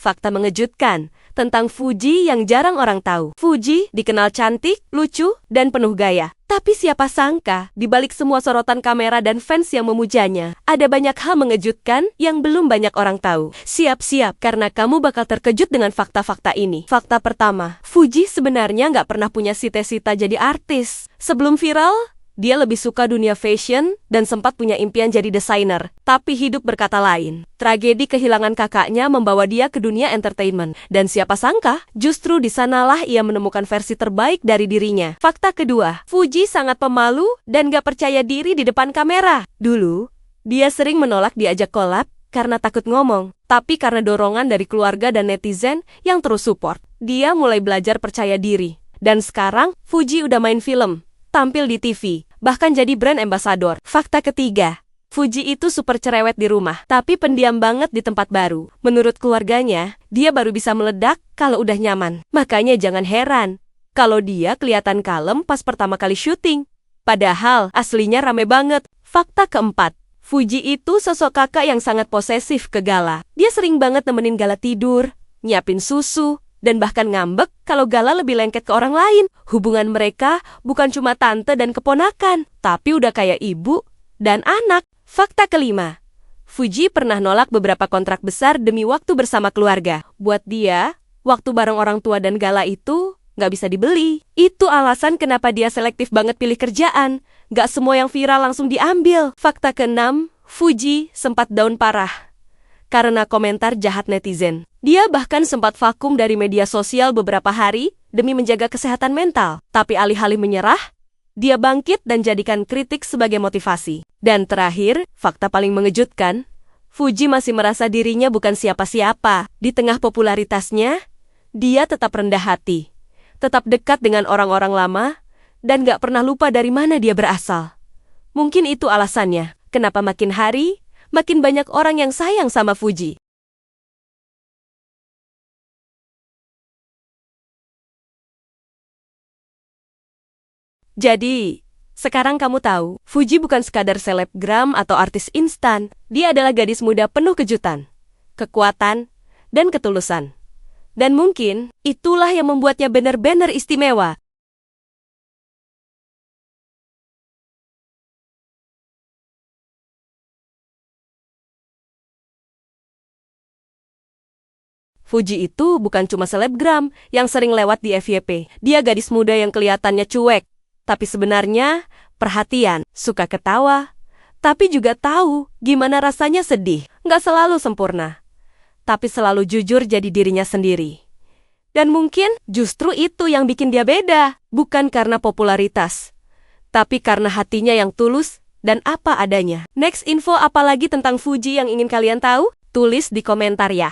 fakta mengejutkan tentang Fuji yang jarang orang tahu. Fuji dikenal cantik, lucu, dan penuh gaya. Tapi siapa sangka, di balik semua sorotan kamera dan fans yang memujanya, ada banyak hal mengejutkan yang belum banyak orang tahu. Siap-siap, karena kamu bakal terkejut dengan fakta-fakta ini. Fakta pertama, Fuji sebenarnya nggak pernah punya cita-cita jadi artis. Sebelum viral, dia lebih suka dunia fashion dan sempat punya impian jadi desainer. Tapi hidup berkata lain. Tragedi kehilangan kakaknya membawa dia ke dunia entertainment. Dan siapa sangka, justru di sanalah ia menemukan versi terbaik dari dirinya. Fakta kedua, Fuji sangat pemalu dan gak percaya diri di depan kamera. Dulu, dia sering menolak diajak collab karena takut ngomong. Tapi karena dorongan dari keluarga dan netizen yang terus support, dia mulai belajar percaya diri. Dan sekarang, Fuji udah main film, tampil di TV, bahkan jadi brand ambassador. Fakta ketiga, Fuji itu super cerewet di rumah, tapi pendiam banget di tempat baru. Menurut keluarganya, dia baru bisa meledak kalau udah nyaman. Makanya jangan heran kalau dia kelihatan kalem pas pertama kali syuting. Padahal aslinya rame banget. Fakta keempat, Fuji itu sosok kakak yang sangat posesif ke Gala. Dia sering banget nemenin Gala tidur, nyiapin susu, dan bahkan ngambek kalau Gala lebih lengket ke orang lain. Hubungan mereka bukan cuma tante dan keponakan, tapi udah kayak ibu dan anak. Fakta kelima, Fuji pernah nolak beberapa kontrak besar demi waktu bersama keluarga. Buat dia, waktu bareng orang tua dan Gala itu nggak bisa dibeli. Itu alasan kenapa dia selektif banget pilih kerjaan. Nggak semua yang viral langsung diambil. Fakta keenam, Fuji sempat down parah karena komentar jahat netizen. Dia bahkan sempat vakum dari media sosial beberapa hari demi menjaga kesehatan mental. Tapi alih-alih menyerah, dia bangkit dan jadikan kritik sebagai motivasi. Dan terakhir, fakta paling mengejutkan, Fuji masih merasa dirinya bukan siapa-siapa. Di tengah popularitasnya, dia tetap rendah hati, tetap dekat dengan orang-orang lama, dan gak pernah lupa dari mana dia berasal. Mungkin itu alasannya, kenapa makin hari, makin banyak orang yang sayang sama Fuji. Jadi, sekarang kamu tahu, Fuji bukan sekadar selebgram atau artis instan. Dia adalah gadis muda penuh kejutan, kekuatan, dan ketulusan. Dan mungkin, itulah yang membuatnya benar-benar istimewa. Fuji itu bukan cuma selebgram yang sering lewat di FYP. Dia gadis muda yang kelihatannya cuek, tapi sebenarnya perhatian, suka ketawa, tapi juga tahu gimana rasanya sedih. Nggak selalu sempurna, tapi selalu jujur jadi dirinya sendiri. Dan mungkin justru itu yang bikin dia beda. Bukan karena popularitas, tapi karena hatinya yang tulus dan apa adanya. Next info apa lagi tentang Fuji yang ingin kalian tahu? Tulis di komentar ya.